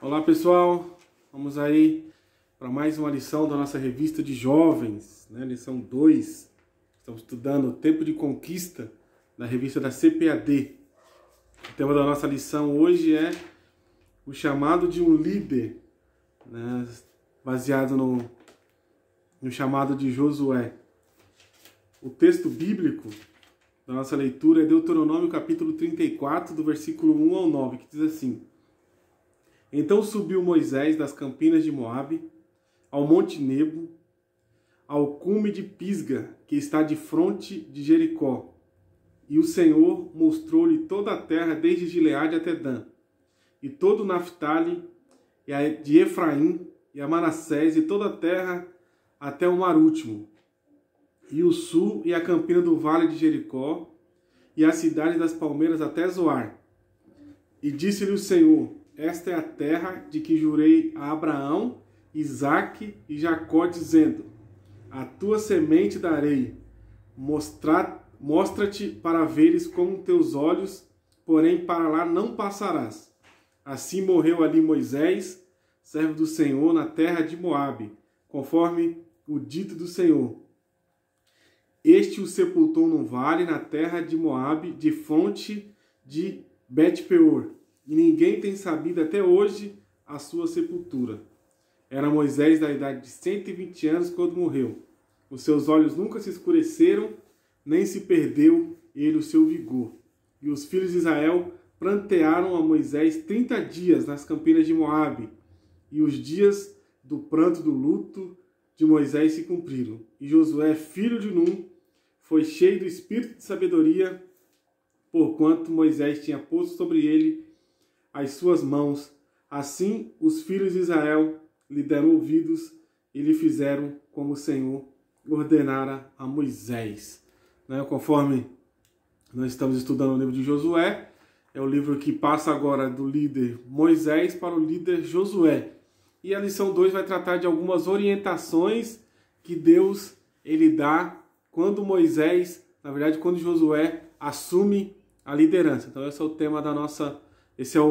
Olá pessoal, vamos aí para mais uma lição da nossa revista de jovens, né? Lição 2. Estamos estudando o tempo de conquista da revista da CPAD. O tema da nossa lição hoje é o chamado de um líder, né? Baseado no chamado de Josué. O texto bíblico da nossa leitura é Deuteronômio capítulo 34, do versículo 1 ao 9, que diz assim: Então subiu Moisés das campinas de Moabe, ao monte Nebo, ao cume de Pisga, que está defronte de Jericó. E o Senhor mostrou-lhe toda a terra, desde Gileade até Dan, e todo o Naftali, e a de Efraim, e a Manassés, e toda a terra até o mar último, e o sul, e a campina do vale de Jericó, e a cidade das palmeiras até Zoar. E disse-lhe o Senhor: Esta é a terra de que jurei a Abraão, Isaque e Jacó, dizendo: A tua semente darei, mostra-te para veres com teus olhos, porém para lá não passarás. Assim morreu ali Moisés, servo do Senhor, na terra de Moabe, conforme o dito do Senhor. Este o sepultou num vale na terra de Moabe, de fonte de Bet-peor. E ninguém tem sabido até hoje a sua sepultura. Era Moisés da idade de 120 anos quando morreu. Os seus olhos nunca se escureceram, nem se perdeu ele o seu vigor. E os filhos de Israel prantearam a Moisés 30 dias nas campinas de Moabe. E os dias do pranto do luto de Moisés se cumpriram. E Josué, filho de Num, foi cheio do espírito de sabedoria, porquanto Moisés tinha posto sobre ele as suas mãos. Assim os filhos de Israel lhe deram ouvidos e lhe fizeram como o Senhor ordenara a Moisés. Conforme nós estamos estudando o livro de Josué, é o livro que passa agora do líder Moisés para o líder Josué. E a lição 2 vai tratar de algumas orientações que Deus ele dá quando Moisés, na verdade, quando Josué assume a liderança. Então esse é o tema da nossa, esse é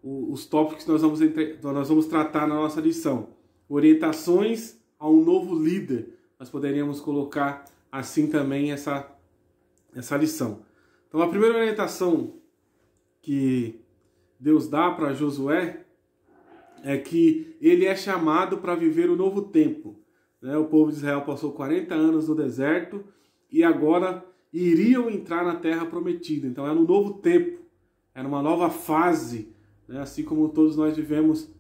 os tópicos que nós vamos tratar na nossa lição. Orientações a um novo líder. Nós poderíamos colocar assim também essa lição. Então a primeira orientação que Deus dá para Josué é que ele é chamado para viver o novo tempo. O povo de Israel passou 40 anos no deserto e agora iriam entrar na terra prometida. Então era um novo tempo, era uma nova fase, assim como todos nós vivemos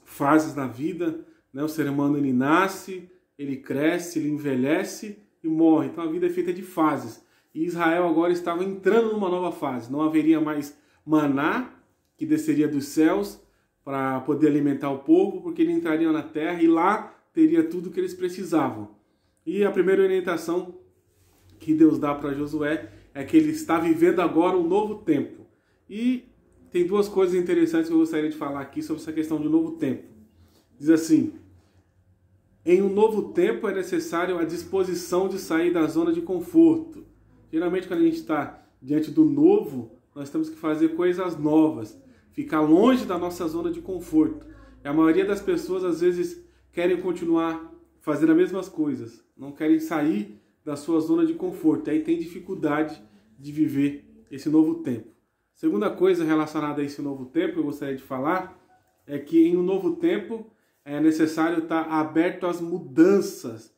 fases na vida. O ser humano ele nasce, ele cresce, ele envelhece e morre. Então a vida é feita de fases. E Israel agora estava entrando numa nova fase. Não haveria mais maná que desceria dos céus para poder alimentar o povo, porque eles entrariam na terra e lá teria tudo o que eles precisavam. E a primeira orientação que Deus dá para Josué é que ele está vivendo agora um novo tempo. E tem duas coisas interessantes que eu gostaria de falar aqui sobre essa questão de novo tempo. Diz assim: em um novo tempo é necessário a disposição de sair da zona de conforto. Geralmente quando a gente está diante do novo, nós temos que fazer coisas novas, ficar longe da nossa zona de conforto. E a maioria das pessoas às vezes querem continuar fazendo as mesmas coisas, não querem sair da sua zona de conforto, aí tem dificuldade de viver esse novo tempo. Segunda coisa relacionada a esse novo tempo que eu gostaria de falar é que em um novo tempo é necessário estar aberto às mudanças.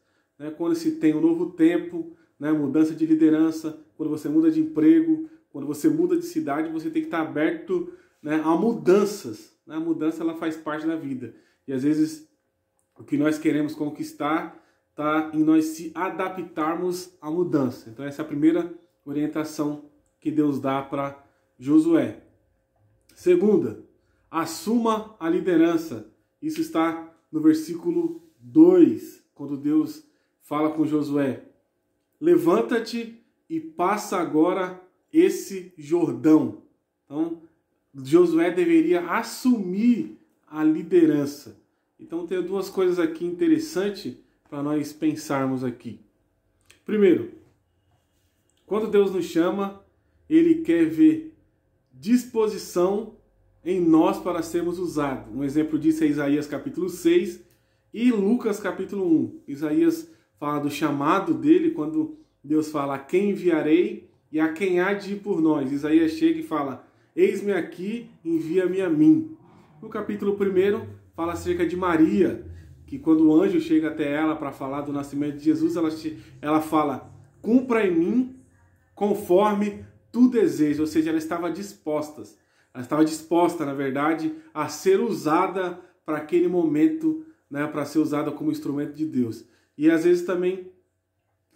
Quando se tem um novo tempo, mudança de liderança, quando você muda de emprego, quando você muda de cidade, você tem que estar aberto a mudanças. A mudança ela faz parte da vida e às vezes o que nós queremos conquistar está em nós se adaptarmos à mudança. Então essa é a primeira orientação que Deus dá para Josué. Segunda, assuma a liderança. Isso está no versículo 2, quando Deus fala com Josué: Levanta-te e passa agora esse Jordão. Então Josué deveria assumir a liderança. Então tem duas coisas aqui interessantes para nós pensarmos aqui. Primeiro, quando Deus nos chama, Ele quer ver disposição em nós para sermos usados. Um exemplo disso é Isaías capítulo 6 e Lucas capítulo 1. Isaías fala do chamado dele, quando Deus fala: a quem enviarei e a quem há de ir por nós. Isaías chega e fala: eis-me aqui, envia-me a mim. No capítulo 1 fala acerca de Maria, que quando o anjo chega até ela para falar do nascimento de Jesus, ela fala: cumpra em mim conforme tu desejas. Ou seja, ela estava disposta. Ela estava disposta, na verdade, a ser usada para aquele momento, né, para ser usada como instrumento de Deus. E às vezes também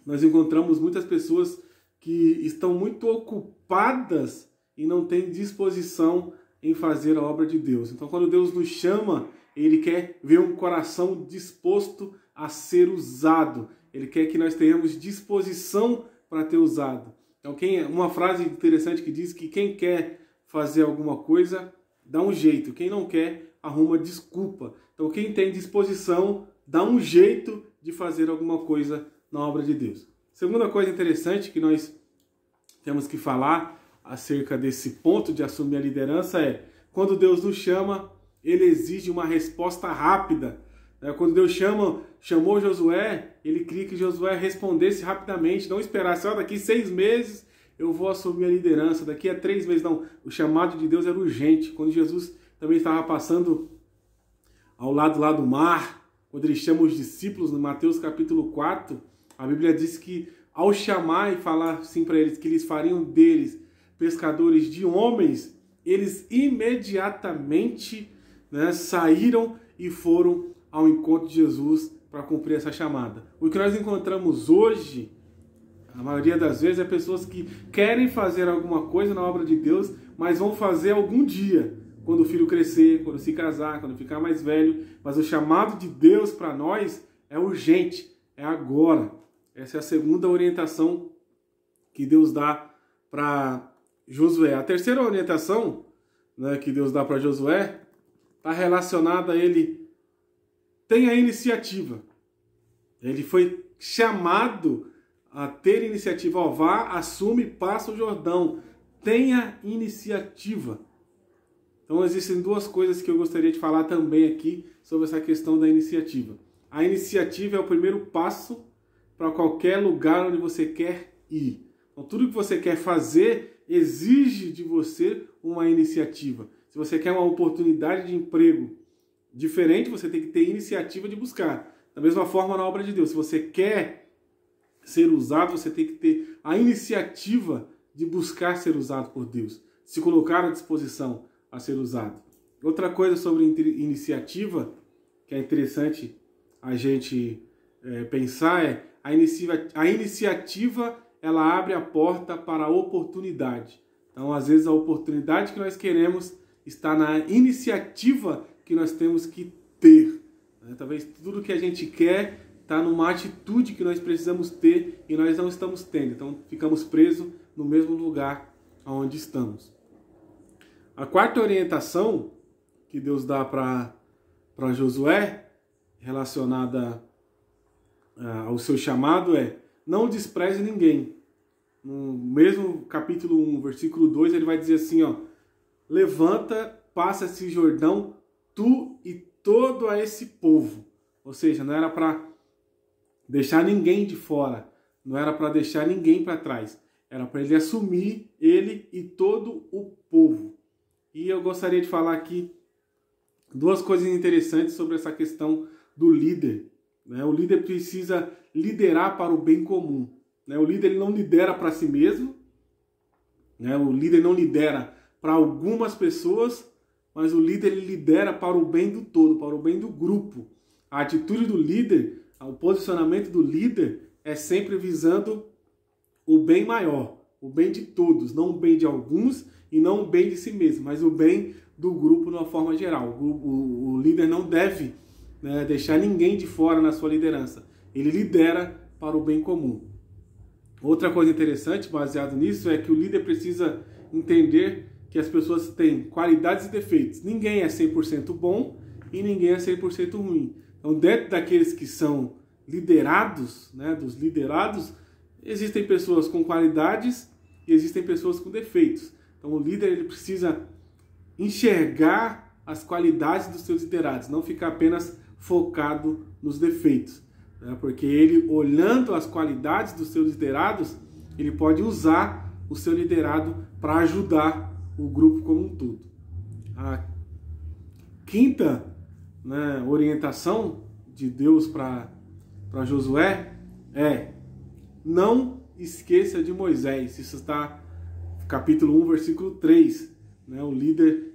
nós encontramos muitas pessoas que estão muito ocupadas e não têm disposição em fazer a obra de Deus. Então, quando Deus nos chama, Ele quer ver um coração disposto a ser usado. Ele quer que nós tenhamos disposição para ter usado. Então, uma frase interessante que diz que quem quer fazer alguma coisa, dá um jeito. Quem não quer, arruma desculpa. Então, quem tem disposição, dá um jeito de fazer alguma coisa na obra de Deus. Segunda coisa interessante que nós temos que falar acerca desse ponto de assumir a liderança é: quando Deus nos chama, Ele exige uma resposta rápida. Quando Deus chamou Josué, Ele queria que Josué respondesse rapidamente, não esperasse: daqui 6 meses eu vou assumir a liderança, daqui a 3 meses. Não, o chamado de Deus era urgente. Quando Jesus também estava passando ao lado lá do mar, quando Ele chama os discípulos, no Mateus capítulo 4, a Bíblia diz que ao chamar e falar assim para eles que eles fariam deles pescadores de homens, eles imediatamente, né, saíram e foram ao encontro de Jesus para cumprir essa chamada. O que nós encontramos hoje, a maioria das vezes, é pessoas que querem fazer alguma coisa na obra de Deus, mas vão fazer algum dia, quando o filho crescer, quando se casar, quando ficar mais velho. Mas o chamado de Deus para nós é urgente, é agora. Essa é a segunda orientação que Deus dá para Josué. A terceira orientação, né, que Deus dá para Josué está relacionada a ele ter a iniciativa. Ele foi chamado a ter iniciativa. Vá, assume, passa o Jordão. Tenha iniciativa. Então existem 2 coisas que eu gostaria de falar também aqui sobre essa questão da iniciativa. A iniciativa é o primeiro passo para qualquer lugar onde você quer ir. Então, tudo que você quer fazer exige de você uma iniciativa. Se você quer uma oportunidade de emprego diferente, você tem que ter iniciativa de buscar. Da mesma forma, na obra de Deus, se você quer ser usado, você tem que ter a iniciativa de buscar ser usado por Deus, se colocar à disposição a ser usado. Outra coisa sobre iniciativa, que é interessante a gente pensar, é a iniciativa, ela abre a porta para a oportunidade. Então, às vezes, a oportunidade que nós queremos está na iniciativa que nós temos que ter. Talvez tudo que a gente quer está numa atitude que nós precisamos ter e nós não estamos tendo. Então, ficamos presos no mesmo lugar onde estamos. A quarta orientação que Deus dá para Josué, relacionada ao seu chamado, é: não despreze ninguém. No mesmo capítulo 1, versículo 2, ele vai dizer assim, levanta, passa esse Jordão, tu e todo a esse povo. Ou seja, não era para deixar ninguém de fora, não era para deixar ninguém para trás. Era para ele assumir, ele e todo o povo. E eu gostaria de falar aqui 2 coisas interessantes sobre essa questão do líder. O líder precisa liderar para o bem comum. O líder ele não lidera para si mesmo. O líder não lidera para algumas pessoas, mas o líder ele lidera para o bem do todo, para o bem do grupo. A atitude do líder, o posicionamento do líder é sempre visando o bem maior, o bem de todos, não o bem de alguns e não o bem de si mesmo, mas o bem do grupo de uma forma geral. O líder não deve deixar ninguém de fora na sua liderança. Ele lidera para o bem comum. Outra coisa interessante, baseado nisso, é que o líder precisa entender que as pessoas têm qualidades e defeitos. Ninguém é 100% bom e ninguém é 100% ruim. Então, dentro daqueles que são liderados, dos liderados, existem pessoas com qualidades e existem pessoas com defeitos. Então, o líder ele precisa enxergar as qualidades dos seus liderados, não ficar apenas focado nos defeitos, né? Porque ele, olhando as qualidades dos seus liderados, ele pode usar o seu liderado para ajudar o grupo como um todo. A quinta, né, orientação de Deus para Josué é: não esqueça de Moisés. Isso está no capítulo 1, versículo 3. Né? O líder,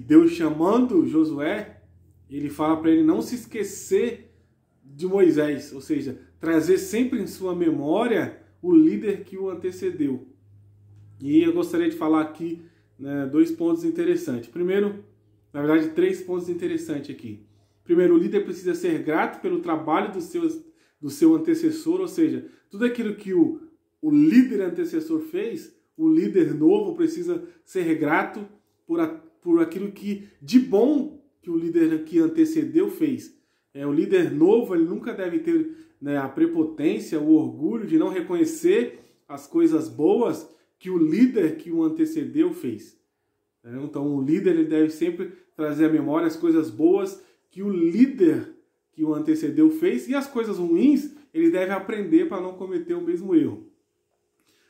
Deus chamando Josué, ele fala para ele não se esquecer de Moisés, ou seja, trazer sempre em sua memória o líder que o antecedeu. E eu gostaria de falar aqui, né, 2 pontos interessantes. Primeiro, na verdade, 3 pontos interessantes aqui. Primeiro, o líder precisa ser grato pelo trabalho do seu antecessor, ou seja, tudo aquilo que o líder antecessor fez, o líder novo precisa ser grato por aquilo que de bom que o líder que antecedeu fez. O líder novo, ele nunca deve ter, né, a prepotência, o orgulho de não reconhecer as coisas boas que o líder que o antecedeu fez. Então, o líder, ele deve sempre trazer à memória as coisas boas que o líder que o antecedeu fez, e as coisas ruins ele deve aprender para não cometer o mesmo erro.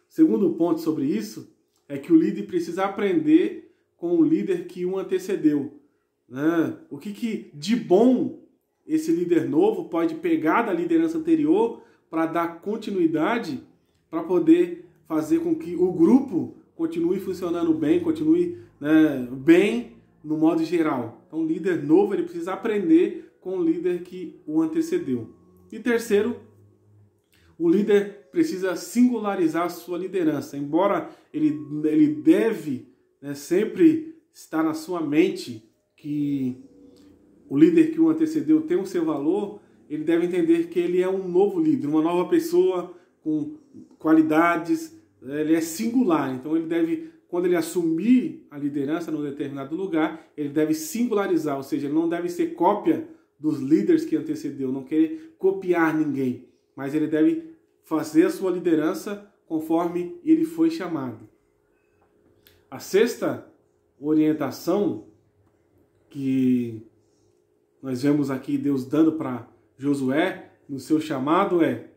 O segundo ponto sobre isso é que o líder precisa aprender com o líder que o antecedeu. Né? O que de bom esse líder novo pode pegar da liderança anterior para dar continuidade, para poder fazer com que o grupo continue funcionando bem, continue, né, bem no modo geral. Então, o líder novo, ele precisa aprender com o líder que o antecedeu. E terceiro, o líder precisa singularizar a sua liderança. Embora ele deve, né, sempre estar na sua mente que o líder que o antecedeu tem o seu valor, ele deve entender que ele é um novo líder, uma nova pessoa com qualidades, ele é singular. Então, ele deve, quando ele assumir a liderança num determinado lugar, ele deve singularizar, ou seja, ele não deve ser cópia dos líderes que antecedeu, não querer copiar ninguém, mas ele deve fazer a sua liderança conforme ele foi chamado. A sexta orientação que nós vemos aqui Deus dando para Josué no seu chamado é: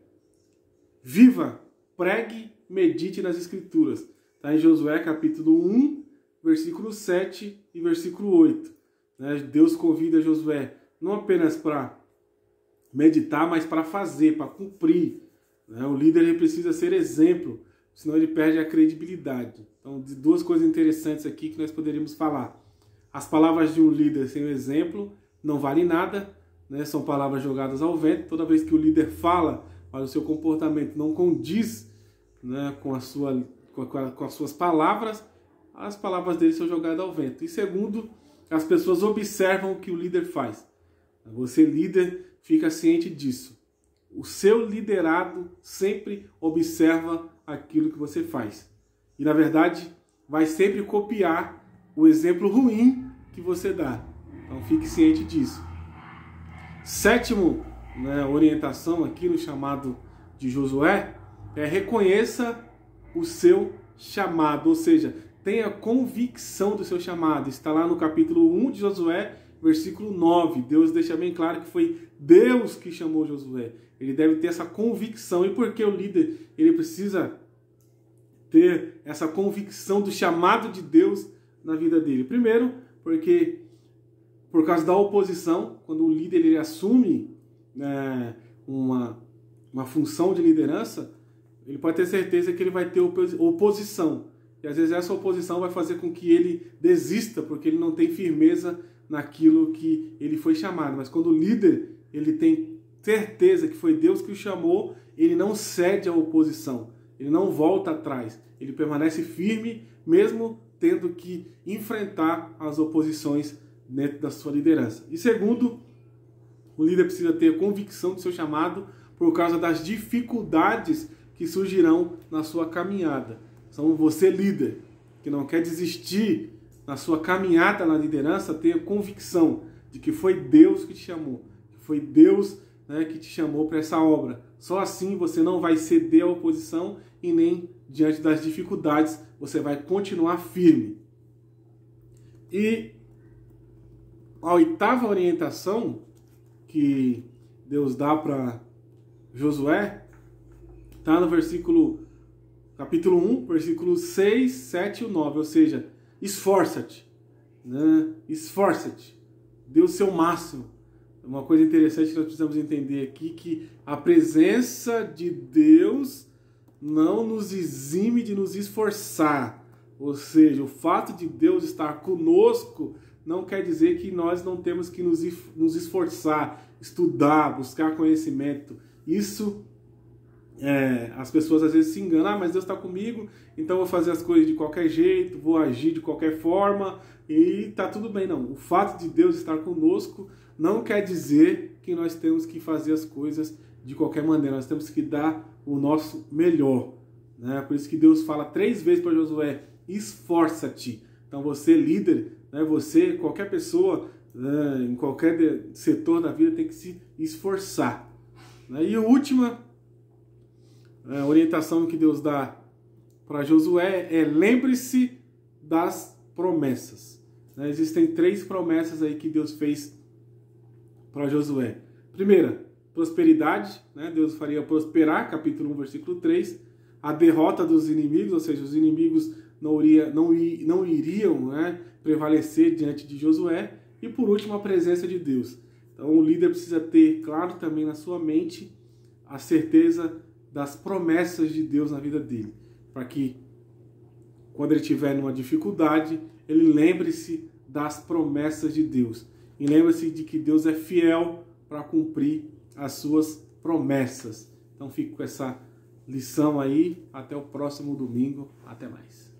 viva, pregue, medite nas Escrituras. Está em Josué capítulo 1, versículo 7 e versículo 8. Deus convida Josué não apenas para meditar, mas para fazer, para cumprir. O líder, ele precisa ser exemplo, senão ele perde a credibilidade. Então, de 2 coisas interessantes aqui que nós poderíamos falar. As palavras de um líder sem o exemplo não valem nada, né? São palavras jogadas ao vento. Toda vez que o líder fala, mas o seu comportamento não condiz, né, com as suas palavras, as palavras dele são jogadas ao vento. E segundo, as pessoas observam o que o líder faz. Você, líder, fica ciente disso. O seu liderado sempre observa aquilo que você faz. E, na verdade, vai sempre copiar o exemplo ruim que você dá. Então, fique ciente disso. Sétimo, né, orientação aqui no chamado de Josué é: reconheça o seu chamado, ou seja, tenha convicção do seu chamado. Está lá no capítulo 1 de Josué, versículo 9. Deus deixa bem claro que foi Deus que chamou Josué. Ele deve ter essa convicção. E por que o líder, ele precisa ter essa convicção do chamado de Deus na vida dele? Primeiro, porque por causa da oposição, quando o líder ele assume, né, uma função de liderança, ele pode ter certeza que ele vai ter oposição. E às vezes essa oposição vai fazer com que ele desista, porque ele não tem firmeza naquilo que ele foi chamado. Mas quando o líder ele tem certeza que foi Deus que o chamou, ele não cede à oposição, ele não volta atrás, ele permanece firme, mesmo tendo que enfrentar as oposições dentro da sua liderança. E segundo, o líder precisa ter convicção do seu chamado por causa das dificuldades que surgirão na sua caminhada. Então, você, líder, que não quer desistir na sua caminhada na liderança, tenha convicção de que foi Deus que te chamou, que foi Deus, né, que te chamou para essa obra. Só assim você não vai ceder à oposição e nem diante das dificuldades você vai continuar firme. E a oitava orientação que Deus dá para Josué está no capítulo 1, versículos 6, 7 e 9, ou seja, esforça-te, né? Esforça-te, dê o seu máximo. Uma coisa interessante que nós precisamos entender aqui, que a presença de Deus não nos exime de nos esforçar. Ou seja, o fato de Deus estar conosco não quer dizer que nós não temos que nos esforçar, estudar, buscar conhecimento. Isso, as pessoas às vezes se enganam. Ah, mas Deus está comigo, então eu vou fazer as coisas de qualquer jeito, vou agir de qualquer forma e tá tudo bem. Não, o fato de Deus estar conosco não quer dizer que nós temos que fazer as coisas de qualquer maneira. Nós temos que dar o nosso melhor, né? Por isso que Deus fala 3 vezes para Josué: esforça-te. Então você, líder, né, você, qualquer pessoa, né, em qualquer setor da vida, tem que se esforçar, né? E a última orientação que Deus dá para Josué é: lembre-se das promessas, né? Existem 3 promessas aí que Deus fez para Josué. Primeira, prosperidade, né? Deus faria prosperar, capítulo 1, versículo 3. A derrota dos inimigos, ou seja, os inimigos não iriam, né, prevalecer diante de Josué. E por último, a presença de Deus. Então o líder precisa ter claro também na sua mente a certeza das promessas de Deus na vida dele, para que quando ele estiver numa dificuldade, ele lembre-se das promessas de Deus. E lembre-se de que Deus é fiel para cumprir as suas promessas. Então fico com essa lição aí. Até o próximo domingo. Até mais.